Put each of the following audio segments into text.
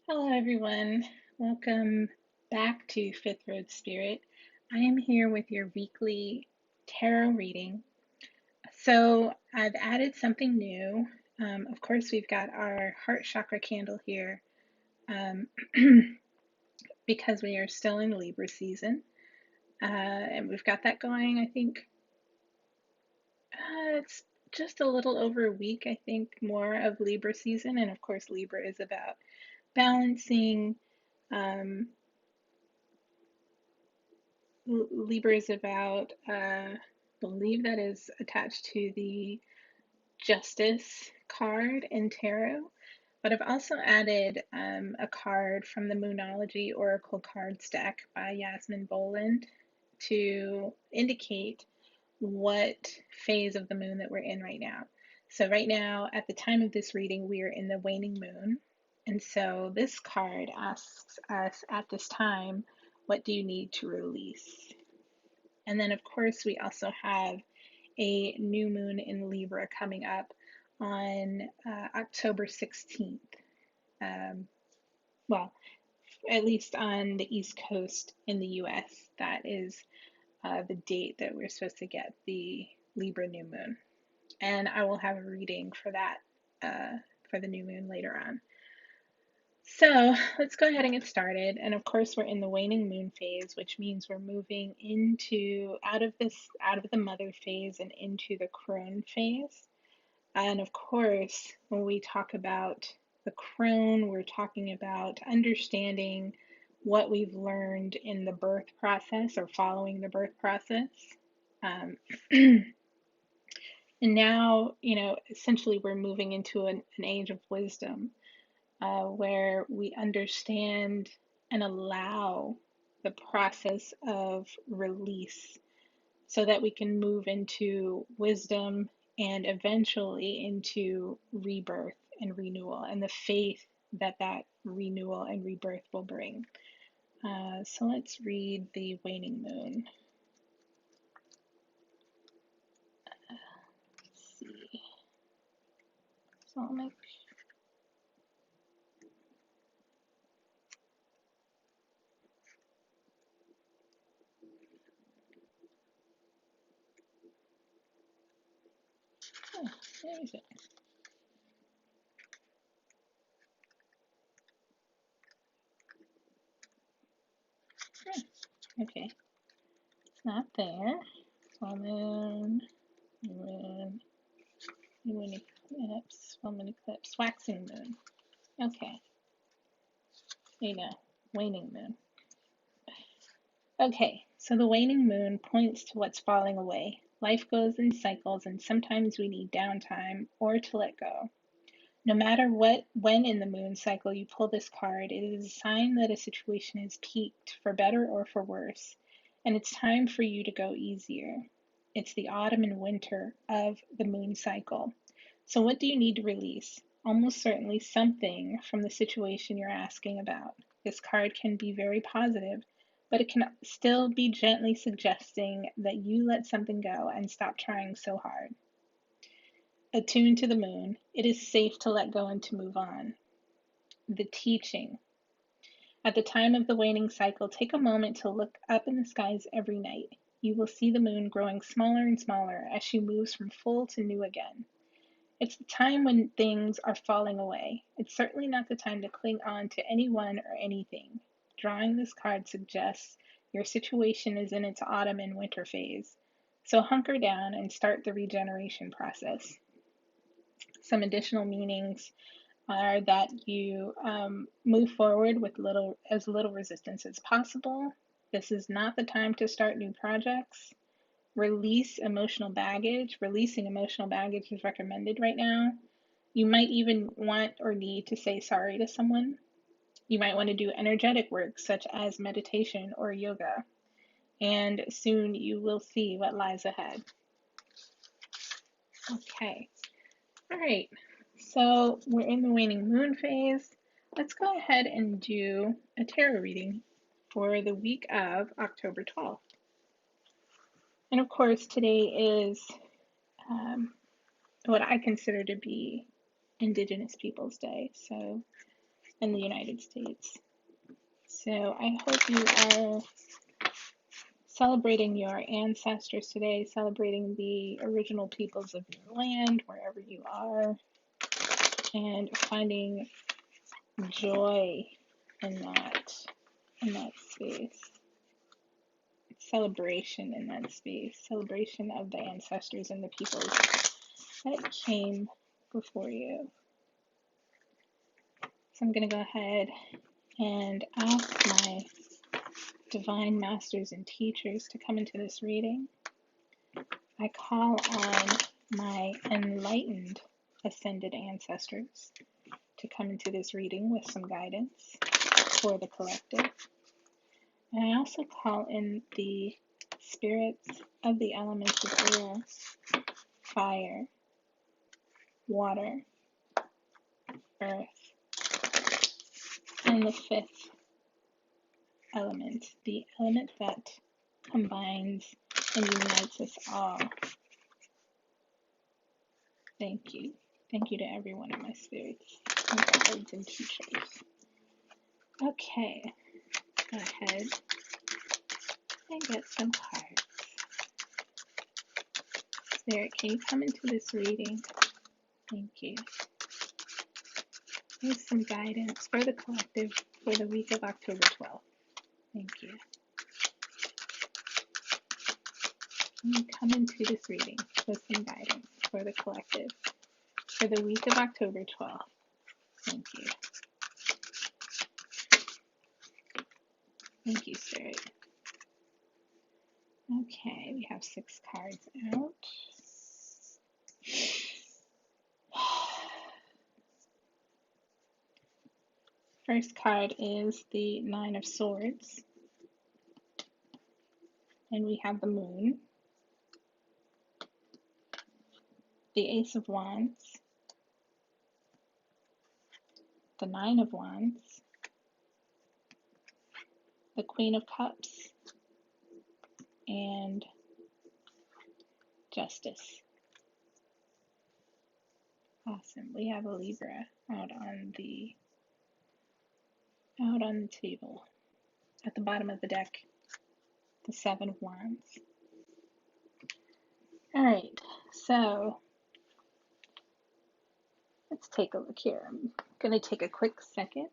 Hello, everyone. Welcome back to Fifth Road Spirit. I am here with your weekly tarot reading. So, I've added something new. Of course, we've got our heart chakra candle here um, because we are still in Libra season. And we've got that going, I think, it's just a little over a week, I think, more of Libra season. And of course, Libra is about balancing. Um, Libra is about, believe that is attached to the Justice card in tarot. But I've also added a card from the Moonology Oracle cards deck by Yasmin Boland to indicate what phase of the moon that we're in right now. So, right now, at the time of this reading, we are in the waning moon. And so, this card asks us at this time, what do you need to release? And then, of course, we also have a new moon in Libra coming up on October 16th. Um, well, at least on the East Coast in the US, that is the date that we're supposed to get the Libra new moon. And I will have a reading for that for the new moon later on. So let's go ahead and get started. And of course, we're in the waning moon phase, which means we're moving into out of the mother phase and into the crone phase. And of course, when we talk about the crone, we're talking about understanding what we've learned in the birth process or following the birth process. Um, and now, essentially, we're moving into an age of wisdom where we understand and allow the process of release so that we can move into wisdom and eventually into rebirth and renewal and the faith that that renewal and rebirth will bring. So let's read the waning moon. Let's see. So I'll make there is it. Okay, it's not there. Full moon, moon, moon eclipse, full moon eclipse, waxing moon. Okay, waning moon. Okay, so the waning moon points to what's falling away. Life goes in cycles, and sometimes we need downtime or to let go. No matter when in the moon cycle you pull this card, it is a sign that a situation has peaked, for better or for worse, and it's time for you to go easier. It's the autumn and winter of the moon cycle. So, what do you need to release? Almost certainly something from the situation you're asking about. This card can be very positive, but it can still be gently suggesting that you let something go and stop trying so hard. Attuned to the moon, it is safe to let go and to move on. The teaching. At the time of the waning cycle, take a moment to look up in the skies every night. You will see the moon growing smaller and smaller as she moves from full to new again. It's the time when things are falling away. It's certainly not the time to cling on to anyone or anything. Drawing this card suggests your situation is in its autumn and winter phase. So hunker down and start the regeneration process. Some additional meanings are that you move forward with as little resistance as possible. This is not the time to start new projects. Release emotional baggage. Releasing emotional baggage is recommended right now. You might even want or need to say sorry to someone. You might want to do energetic work such as meditation or yoga. And soon you will see what lies ahead. Okay. All right. So we're in the waning moon phase. Let's go ahead and do a tarot reading for the week of October 12th. And of course, today is what I consider to be Indigenous Peoples Day. So in the United States. So I hope you are celebrating your ancestors today, celebrating the original peoples of your land, wherever you are, and finding joy in that space. Celebration in that space, celebration of the ancestors and the peoples that came before you. So I'm going to go ahead and ask my divine masters and teachers to come into this reading. I call on my enlightened ascended ancestors to come into this reading with some guidance for the collective. And I also call in the spirits of the elements of air, fire, water, earth, and the fifth element, the element that combines and unites us all. Thank you. Thank you to every one of my spirits and guides and teachers. Okay, go ahead and get some cards. Spirit, can you come into this reading? Thank you. Here's some guidance for the collective for the week of October 12th. Thank you. Can you come into this reading with some guidance for the collective for the week of October 12th? Thank you. Thank you, Spirit. Okay, we have 6 cards out. First card is the 9 of Swords. And we have the Moon, the Ace of Wands, the 9 of Wands, the Queen of Cups, and Justice. Awesome. We have a Libra out on the table. At the bottom of the deck, the 7 of Wands. Alright, so let's take a look here. I'm going to take a quick second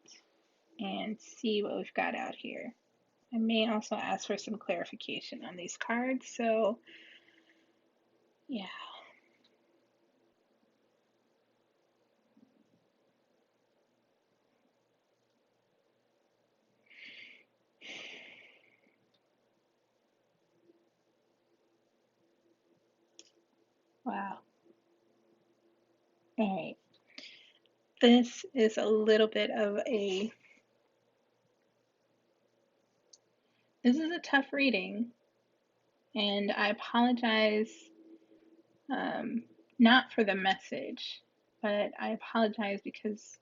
and see what we've got out here. I may also ask for some clarification on these cards, so yeah. Wow. Alright. This is a little bit of this is a tough reading, and I apologize, not for the message, but I apologize because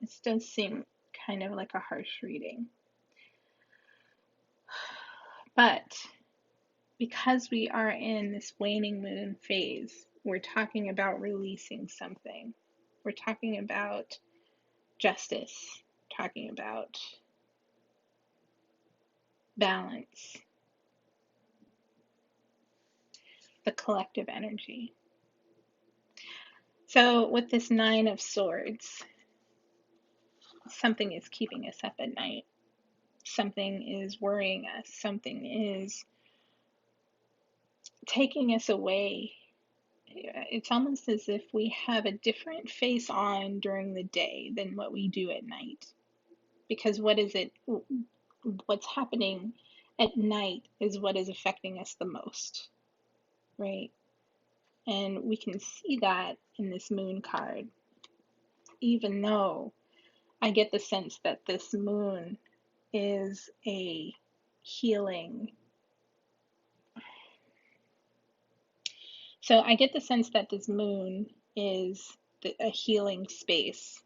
this does seem kind of like a harsh reading. But because we are in this waning moon phase, we're talking about releasing something. We're talking about justice, talking about balance, the collective energy. So with this 9 of Swords, something is keeping us up at night. Something is worrying us. Something is taking us away. It's almost as if we have a different face on during the day than what we do at night. Because what's happening at night is what is affecting us the most, right? And we can see that in this moon card, even though I get the sense that this moon is a healing. So I get the sense that this moon is a healing space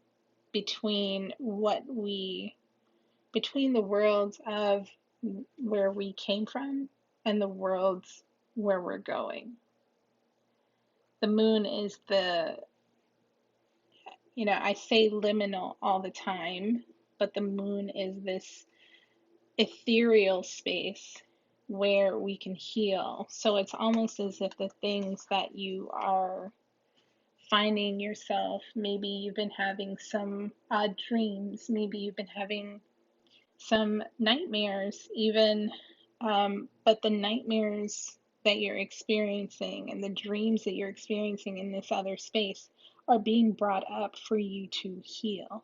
between between the worlds of where we came from and the worlds where we're going. The moon is I say liminal all the time, but the moon is this ethereal space where we can heal. So it's almost as if the things that you are finding yourself, maybe you've been having some odd dreams, maybe you've been having some nightmares, even, but the nightmares that you're experiencing and the dreams that you're experiencing in this other space are being brought up for you to heal.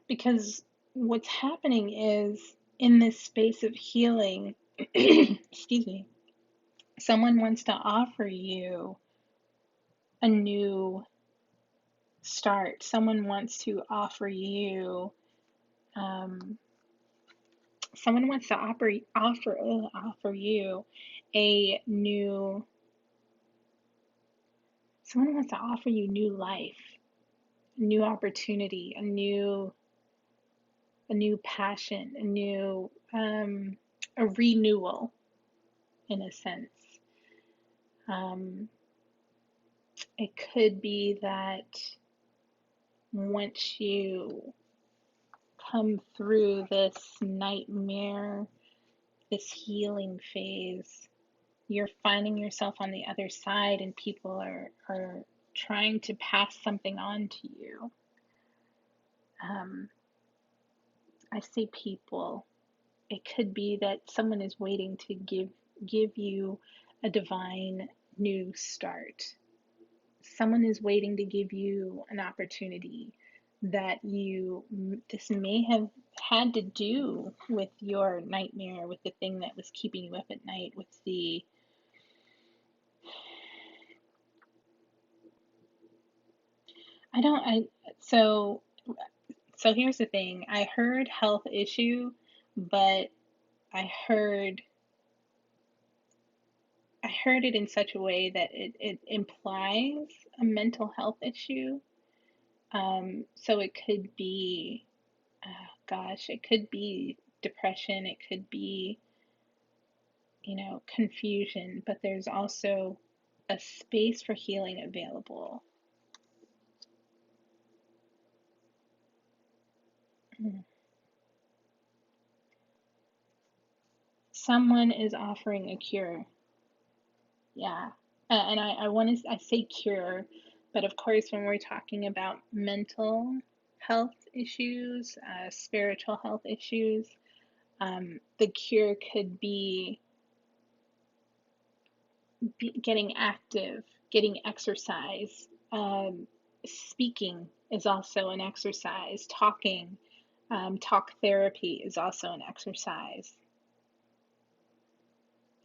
Because what's happening is in this space of healing, excuse me, someone wants to offer you a new start. Someone wants to offer you, um, someone wants to offer you a new, someone wants to offer you new life, new opportunity, a new passion, a renewal in a sense. Um, it could be that once you come through this nightmare, this healing phase, you're finding yourself on the other side and people are trying to pass something on to you. I say people. It could be that someone is waiting to give you a divine new start. Someone is waiting to give you an opportunity that this may have had to do with your nightmare, with the thing that was keeping you up at night, with the I don't I so so here's the thing. I heard health issue, but I heard I heard it in such a way that it implies a mental health issue. So it could be, it could be depression, it could be, confusion, but there's also a space for healing available. Someone is offering a cure. Yeah. And I say cure, but of course, when we're talking about mental health issues, spiritual health issues, the cure could be getting active, getting exercise. Speaking is also an exercise. Talk therapy is also an exercise.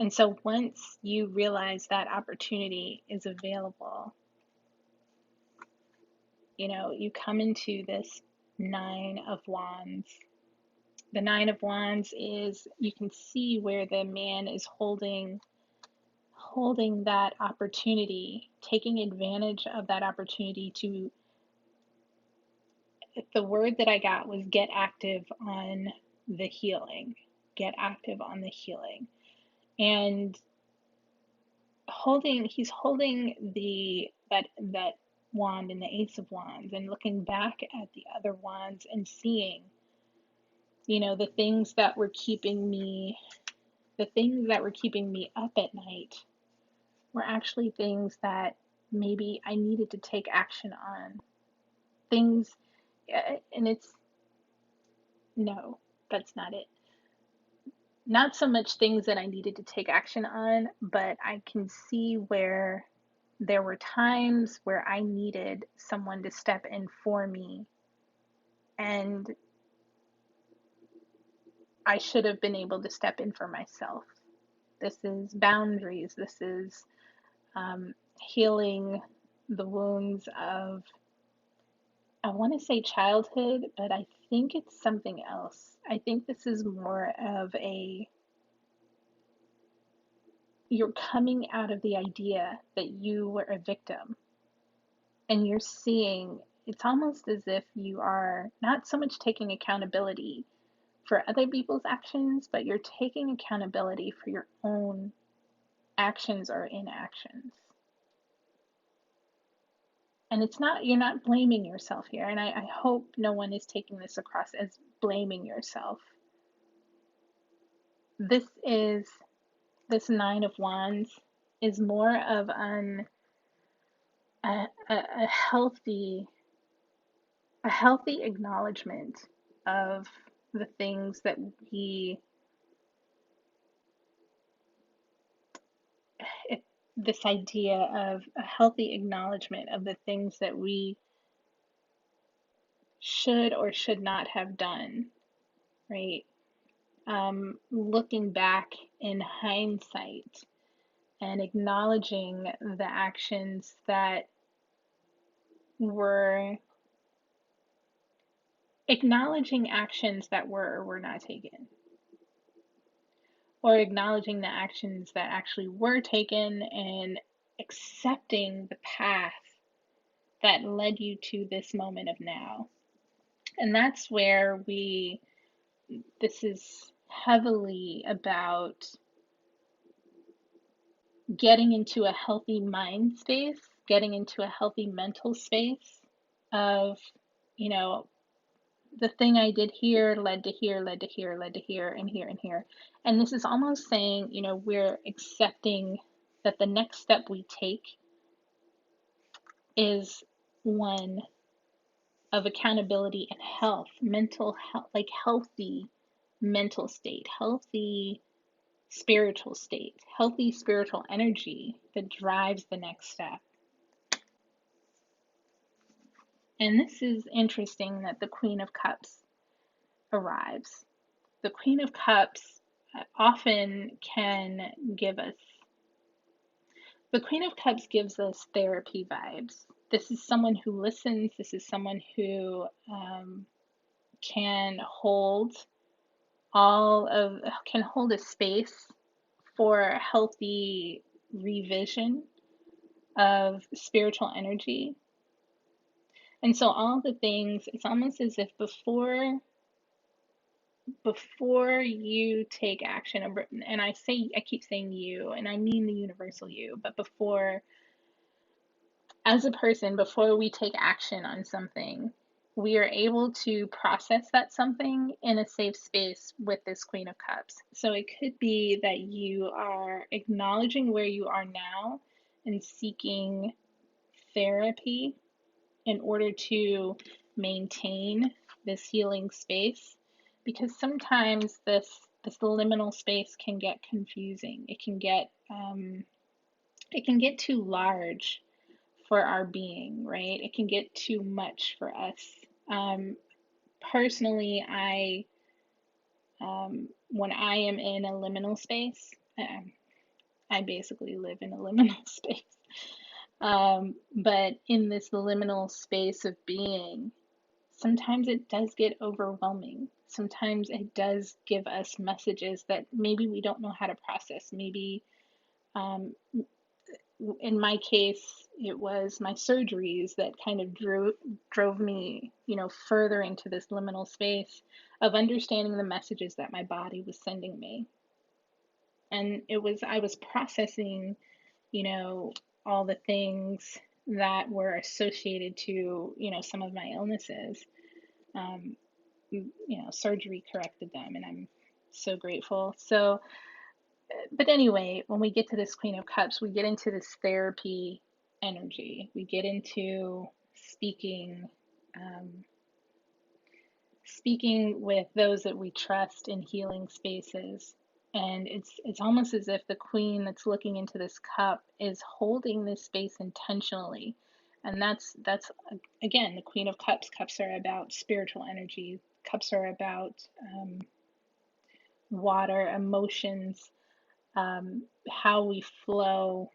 And so once you realize that opportunity is available, you come into this Nine of Wands. The Nine of Wands is, you can see where the man is holding that opportunity, taking advantage of that opportunity to, the word that I got was get active on the healing. Get active on the healing. And he's holding that wand and the Ace of Wands and looking back at the other wands and seeing, the things that were keeping me up at night were actually things that maybe I needed to take action on. Things, and it's, no, that's not it. Not so much things that I needed to take action on, but I can see where there were times where I needed someone to step in for me, and I should have been able to step in for myself. This is boundaries. This is healing the wounds of, I want to say childhood, but I think it's something else. I think this is more of you're coming out of the idea that you were a victim, and you're seeing, it's almost as if you are not so much taking accountability for other people's actions, but you're taking accountability for your own actions or inactions. And it's not, you're not blaming yourself here. And I hope no one is taking this across as blaming yourself. This Nine of Wands is more of a healthy acknowledgement of the things that this idea of a healthy acknowledgement of the things that we should or should not have done, right? Looking back in hindsight and acknowledging the actions that were or were not taken, or acknowledging the actions that actually were taken and accepting the path that led you to this moment of now. And that's where this is heavily about getting into a healthy mind space, getting into a healthy mental space of, you know, the thing I did here led to here, led to here, led to here, and here, and here. And this is almost saying, we're accepting that the next step we take is one of accountability and health, mental health, like healthy mental state, healthy spiritual state, healthy spiritual energy that drives the next step. And this is interesting that the Queen of Cups arrives. The Queen of Cups often can give us, the Queen of Cups gives us therapy vibes. This is someone who listens. This is someone who can hold a space for healthy revision of spiritual energy. And so all the things, it's almost as if before you take action, and I keep saying you, and I mean the universal you, but as a person, before we take action on something, we are able to process that something in a safe space with this Queen of Cups. So it could be that you are acknowledging where you are now and seeking therapy in order to maintain this healing space, because sometimes this liminal space can get confusing. It can get too large for our being, right? It can get too much for us. Personally, when I am in a liminal space, I basically live in a liminal space. But in this liminal space of being, sometimes it does get overwhelming. Sometimes it does give us messages that maybe we don't know how to process. Maybe, in my case, it was my surgeries that kind of drove me, further into this liminal space of understanding the messages that my body was sending me. And I was processing, all the things that were associated to, some of my illnesses. Surgery corrected them, and I'm so grateful. So, but anyway, when we get to this Queen of Cups, we get into this therapy energy. We get into speaking with those that we trust in healing spaces. And it's almost as if the queen that's looking into this cup is holding this space intentionally. And that's again, the Queen of Cups. Cups are about spiritual energy. Cups are about water, emotions, how we flow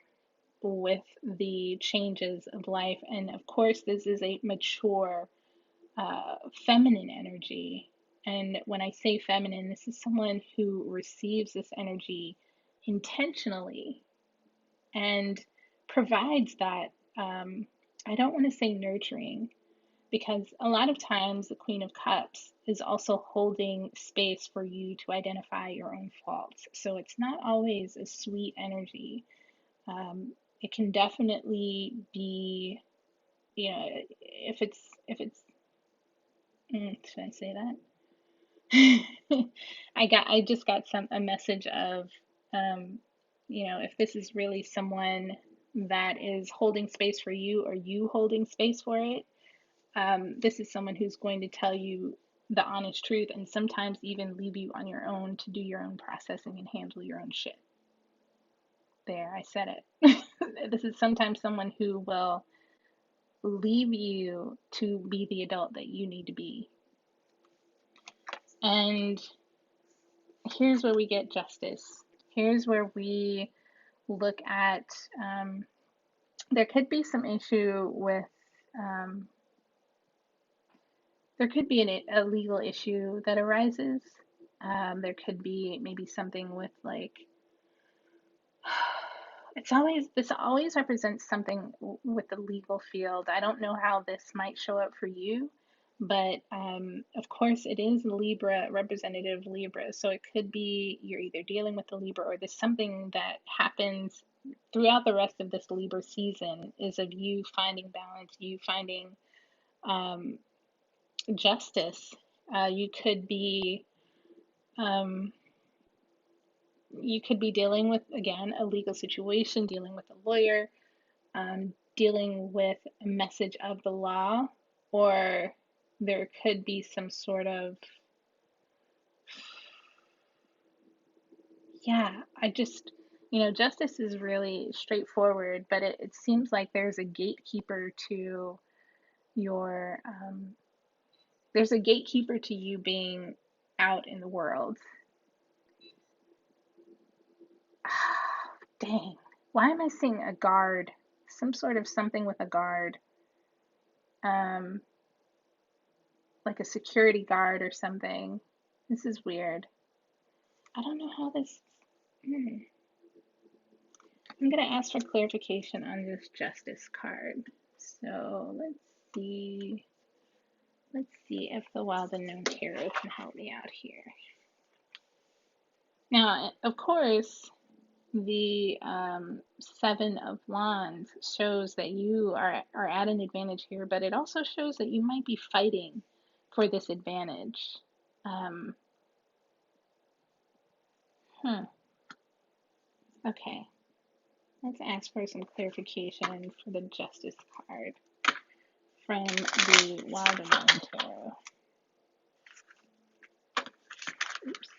with the changes of life. And of course, this is a mature feminine energy. And when I say feminine, this is someone who receives this energy intentionally and provides that, I don't want to say nurturing, because a lot of times the Queen of Cups is also holding space for you to identify your own faults. So it's not always a sweet energy. It can definitely be, you know, if it's should I say that? I just got a message of, if this is really someone that is holding space for you or you holding space for it, this is someone who's going to tell you the honest truth and sometimes even leave you on your own to do your own processing and handle your own shit. There, I said it. This is sometimes someone who will leave you to be the adult that you need to be. And here's where we get justice. Here's where we look at, there could be some issue with, there could be a legal issue that arises. There could be maybe something with like, this always represents something with the legal field. I don't know how this might show up for you, but of course it is Libra, representative Libra. So it could be you're either dealing with the Libra or there's something that happens throughout the rest of this Libra season is of you finding balance, you finding justice. You could be dealing with, again, a legal situation, dealing with a lawyer, dealing with a message of the law, or there could be some sort of, justice is really straightforward, but it seems like there's a gatekeeper to your, there's a gatekeeper to you being out in the world. Dang. Why am I seeing a guard? Some sort of something with a guard. Like a security guard or something. This is weird. I don't know how this. I'm going to ask for clarification on this justice card. So let's see. Let's see if the Wild Unknown Tarot can help me out here. Now, of course, the Seven of Wands shows that you are at an advantage here, but it also shows that you might be fighting for this advantage. Okay, let's ask for some clarification for the Justice card from the Wild Unknown Tarot. Oops.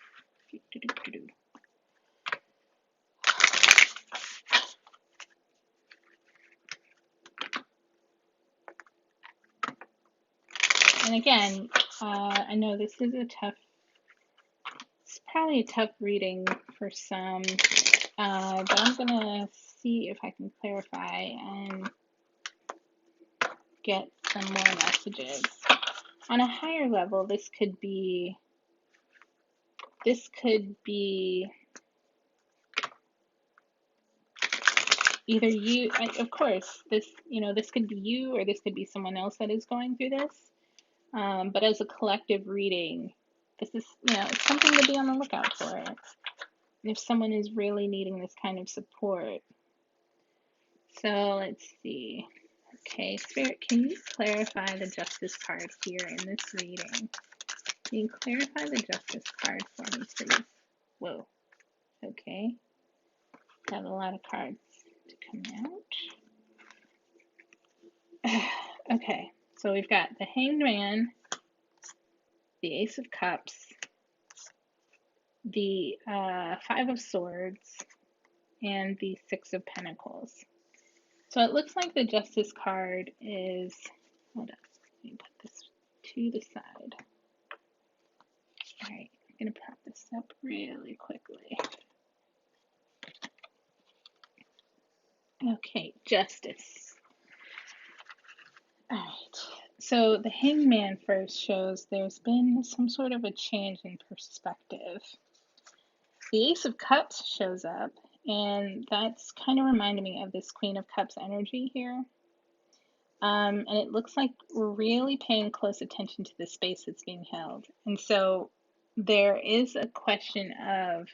And again, I know this is it's probably a tough reading for some, but I'm going to see if I can clarify and get some more messages. On a higher level, this could be either you, of course, this could be you or this could be someone else that is going through this. But as a collective reading, this is, it's something to be on the lookout for. And if someone is really needing this kind of support. So let's see. Okay, Spirit, can you clarify the Justice card here in this reading? Can you clarify the Justice card for me, please? Whoa. Okay. Got a lot of cards to come out. Okay, so we've got the Hanged Man, the Ace of Cups, the Five of Swords, and the Six of Pentacles. So it looks like the Justice card is, hold on, let me put this to the side. Alright, I'm going to prop this up really quickly. Okay, Justice. Alright, so the Hanged Man first shows there's been some sort of a change in perspective. The Ace of Cups shows up, and that's kind of reminding me of this Queen of Cups energy here. And it looks like we're really paying close attention to the space that's being held. And so there is a question of,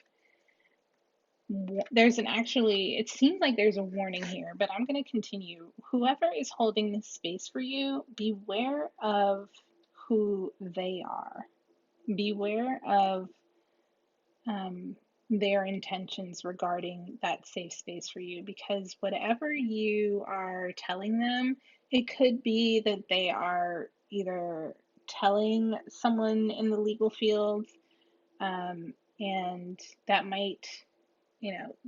it seems like there's a warning here, but I'm going to continue. Whoever is holding this space for you, beware of who they are. Beware of their intentions regarding that safe space for you, because whatever you are telling them, it could be that they are either telling someone in the legal field, and that might,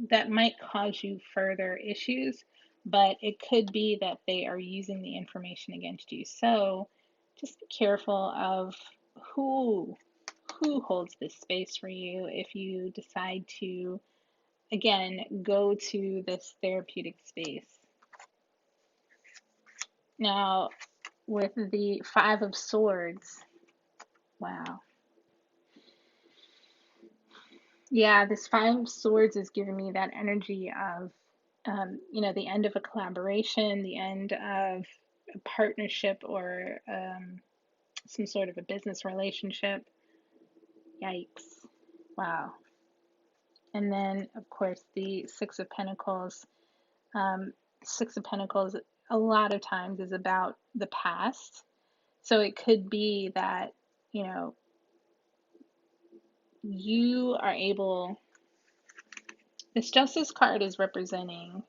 that might cause you further issues, but it could be that they are using the information against you. So just be careful of who holds this space for you if you decide to, again, go to this therapeutic space. Now, with the Five of Swords, wow. Yeah, this Five of Swords is giving me that energy of, the end of a collaboration, the end of a partnership, or some sort of a business relationship. Yikes. Wow. And then, of course, the Six of Pentacles. Six of Pentacles a lot of times is about the past. So it could be that, you are able, this Justice card is representing,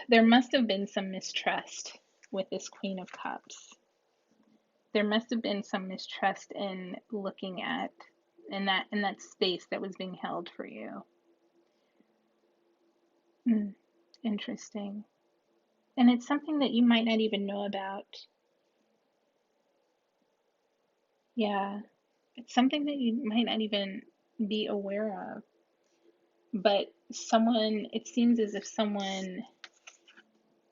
there must have been some mistrust with this Queen of Cups. There must have been some mistrust in looking at, in that space that was being held for you. Interesting. And it's something that you might not even know about. Yeah, it's something that you might not even be aware of. But it seems as if someone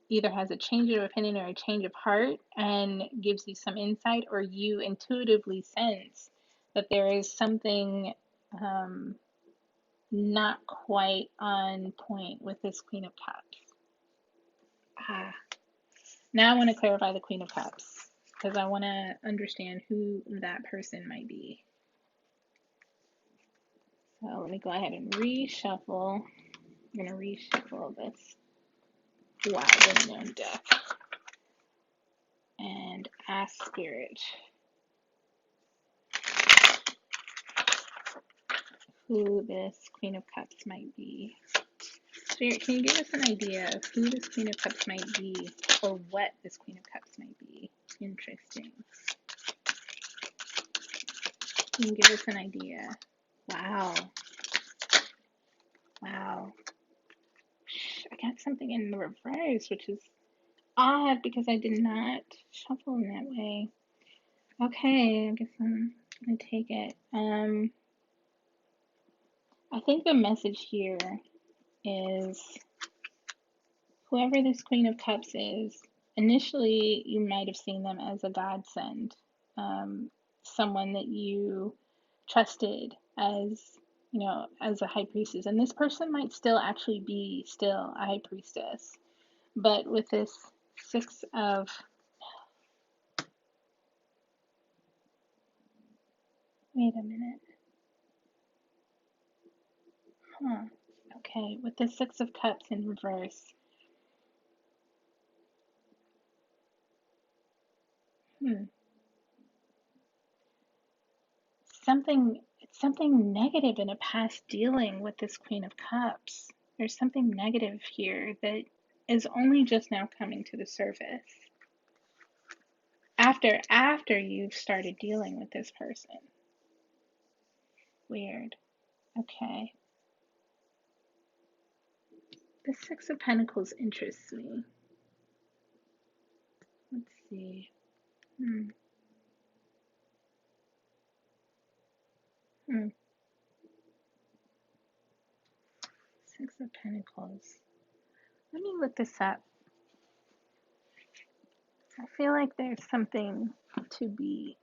either has a change of opinion or a change of heart and gives you some insight, or you intuitively sense that there is something not quite on point with this Queen of Cups. Now I want to clarify the Queen of Cups, because I want to understand who that person might be. So let me go ahead and reshuffle. I'm going to reshuffle this Wild Unknown deck and ask Spirit who this Queen of Cups might be. Spirit, can you give us an idea of who this Queen of Cups might be, or what this Queen of Cups might be? Interesting. Can you give us an idea? Wow. Wow. I got something in the reverse, which is odd because I did not shuffle in that way. Okay, I guess I'm gonna take it. I think the message here is, whoever this Queen of Cups is, initially you might have seen them as a godsend, someone that you trusted as, as a high priestess. And this person might still actually be a high priestess. But with this Six of, wait a minute. Okay, with the Six of Cups in reverse. Something negative in a past dealing with this Queen of Cups. There's something negative here that is only just now coming to the surface. After you've started dealing with this person. Weird. Okay. The Six of Pentacles interests me. Let's see. Six of Pentacles. Let me look this up. I feel like there's something to be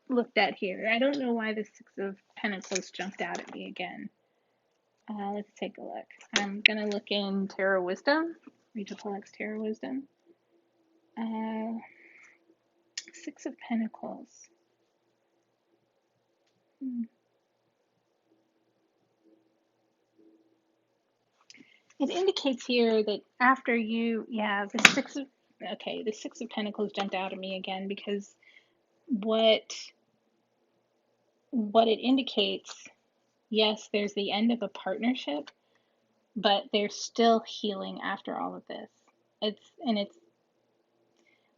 looked at here. I don't know why the Six of Pentacles jumped out at me again. Let's take a look. I'm going to look in Tarot Wisdom, Rachel Pollack's Tarot Wisdom. Six of Pentacles. It indicates here that after you, the Six of Pentacles jumped out at me again because what it indicates, yes, there's the end of a partnership, but there's still healing after all of this. It's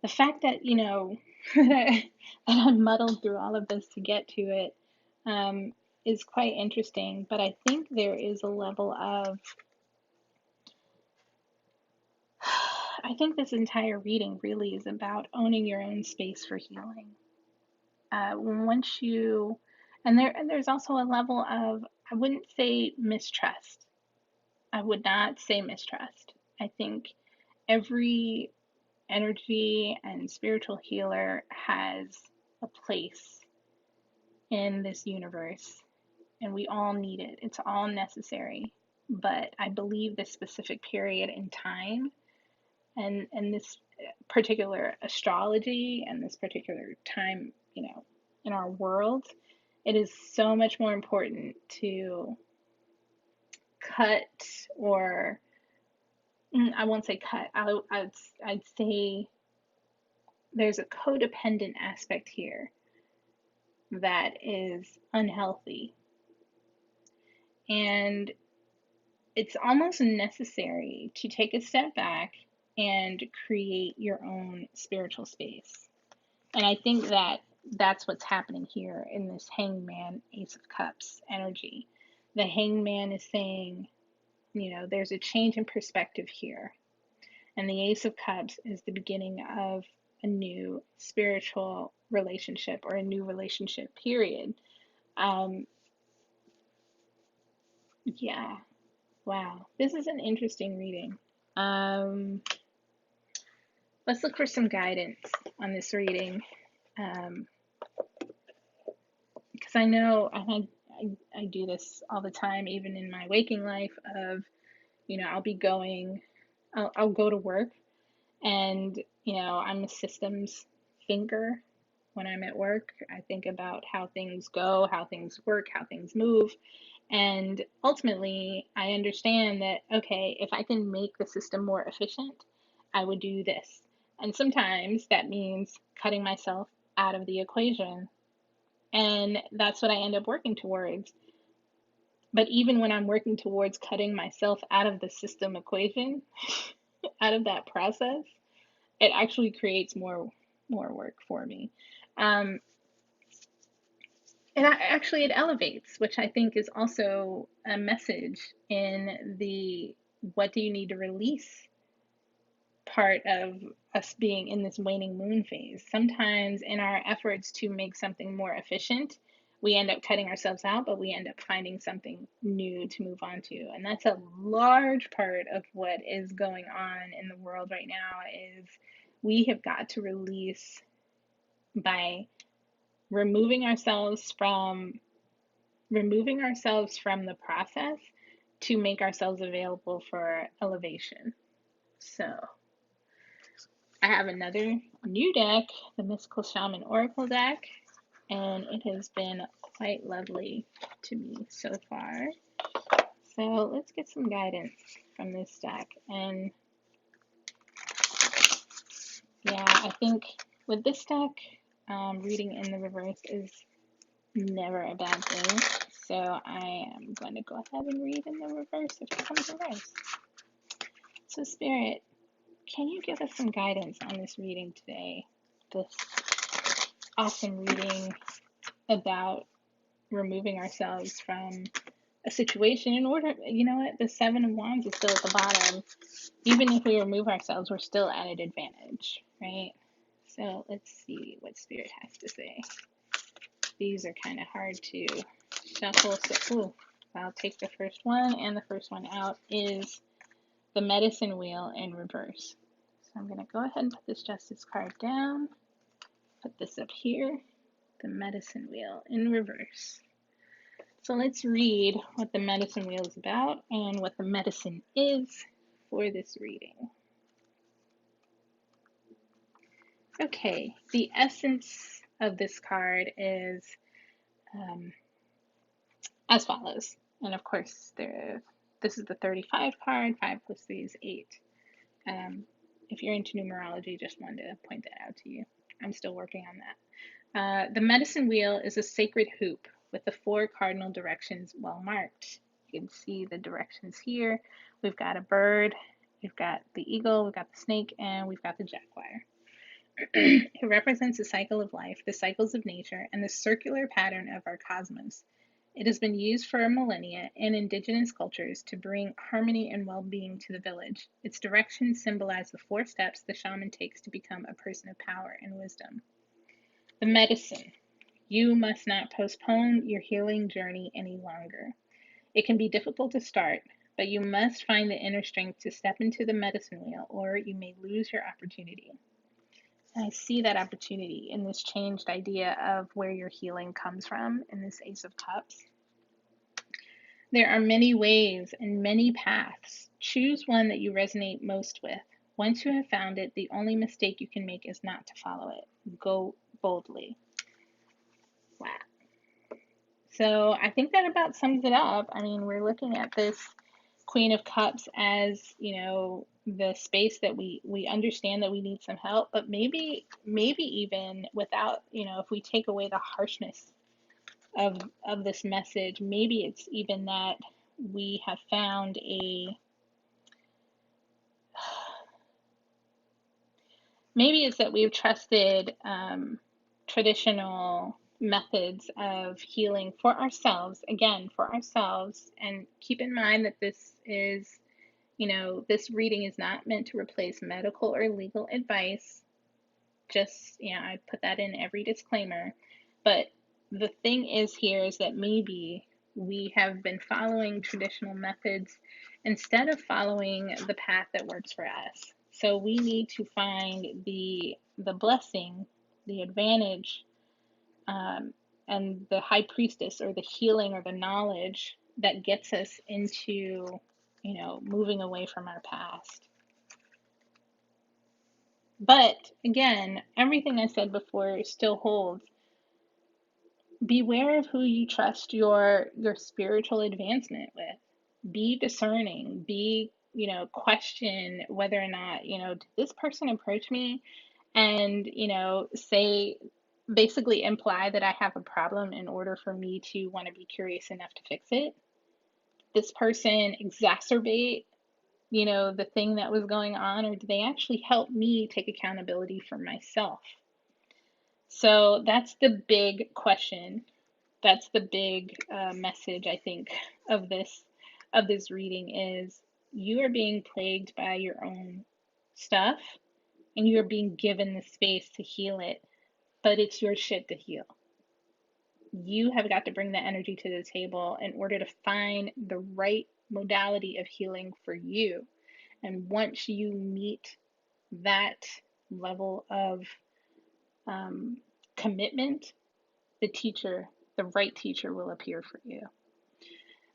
the fact that, that I muddled through all of this to get to it, is quite interesting. But I think there is a level of, I think this entire reading really is about owning your own space for healing. Once you, and there's also a level of, I wouldn't say mistrust. I would not say mistrust. I think every energy and spiritual healer has a place in this universe, and we all need it. It's all necessary. But I believe this specific period in time and this particular astrology and this particular time, in our world, it is so much more important to cut, or I won't say cut. I'd say there's a codependent aspect here that is unhealthy. And it's almost necessary to take a step back and create your own spiritual space. And I think that that's what's happening here in this Hangman, Ace of Cups energy. The Hangman is saying, there's a change in perspective here. And the Ace of Cups is the beginning of a new spiritual relationship, or a new relationship period. Yeah. Wow. This is an interesting reading. Let's look for some guidance on this reading. Because I know I do this all the time, even in my waking life, of, I'll go to work, and, I'm a systems thinker. When I'm at work, I think about how things go, how things work, how things move. And ultimately, I understand that, okay, if I can make the system more efficient, I would do this. And sometimes that means cutting myself out of the equation. And that's what I end up working towards. But even when I'm working towards cutting myself out of the system equation, out of that process, it actually creates more work for me. It elevates, which I think is also a message in the what do you need to release part of us being in this waning moon phase. Sometimes in our efforts to make something more efficient, we end up cutting ourselves out, but we end up finding something new to move on to. And that's a large part of what is going on in the world right now, is we have got to release by removing ourselves from the process to make ourselves available for elevation. So I have another new deck, the Mystical Shaman Oracle deck, and it has been quite lovely to me so far. So let's get some guidance from this deck. And yeah, I think with this deck, reading in the reverse is never a bad thing. So I am going to go ahead and read in the reverse if it comes reverse. So Spirit, can you give us some guidance on this reading today? This awesome reading about removing ourselves from a situation in order, the Seven of Wands is still at the bottom. Even if we remove ourselves, we're still at an advantage, right? So let's see what Spirit has to say. These are kind of hard to shuffle, so I'll take the first one, and the first one out is the Medicine Wheel in reverse. So I'm going to go ahead and put this Justice card down, put this up here, the Medicine Wheel in reverse. So let's read what the Medicine Wheel is about and what the medicine is for this reading. Okay, the essence of this card is um, as follows. And of course, this is the 35 card. 5 plus 3 is 8. If you're into numerology, just wanted to point that out to you. I'm still working on that. The medicine wheel is a sacred hoop with the 4 cardinal directions well marked. You can see the directions here. We've got a bird, we've got the eagle, we've got the snake, and we've got the jaguar. It represents the cycle of life, the cycles of nature, and the circular pattern of our cosmos. It has been used for millennia in indigenous cultures to bring harmony and well being to the village. Its directions symbolize the 4 steps the shaman takes to become a person of power and wisdom. The medicine. You must not postpone your healing journey any longer. It can be difficult to start, but you must find the inner strength to step into the medicine wheel, or you may lose your opportunity. I see that opportunity in this changed idea of where your healing comes from in this Ace of Cups. There are many ways and many paths. Choose one that you resonate most with. Once you have found it, the only mistake you can make is not to follow it. Go boldly. Wow. So I think that about sums it up. I mean, we're looking at this Queen of Cups as, the space that we understand that we need some help, but maybe even without, if we take away the harshness of this message, maybe it's even that we have found maybe it's that we've trusted traditional methods of healing for ourselves, again, for ourselves. And keep in mind that this is, this reading is not meant to replace medical or legal advice. Just, I put that in every disclaimer. But the thing is here is that maybe we have been following traditional methods instead of following the path that works for us. So we need to find the blessing, the advantage, and the high priestess, or the healing, or the knowledge that gets us into, moving away from our past. But again, everything I said before still holds. Beware of who you trust your spiritual advancement with. Be discerning. Question whether or not, did this person approach me and, say, basically imply that I have a problem in order for me to want to be curious enough to fix it? This person exacerbate, the thing that was going on, or do they actually help me take accountability for myself? So that's the big question. That's the big message, I think, of this reading is you are being plagued by your own stuff, and you are being given the space to heal it, but it's your shit to heal. You have got to bring the energy to the table in order to find the right modality of healing for you. And once you meet that level of commitment, the right teacher will appear for you.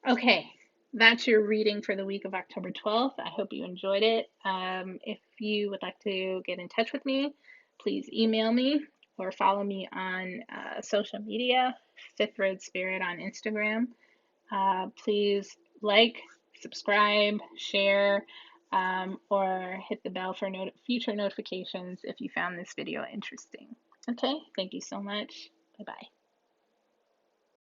Okay, that's your reading for the week of October 12th. I hope you enjoyed it. If you would like to get in touch with me, please email me or follow me on social media, Fifth Road Spirit on Instagram. Please like, subscribe, share, or hit the bell for future notifications if you found this video interesting. Okay, thank you so much. Bye-bye.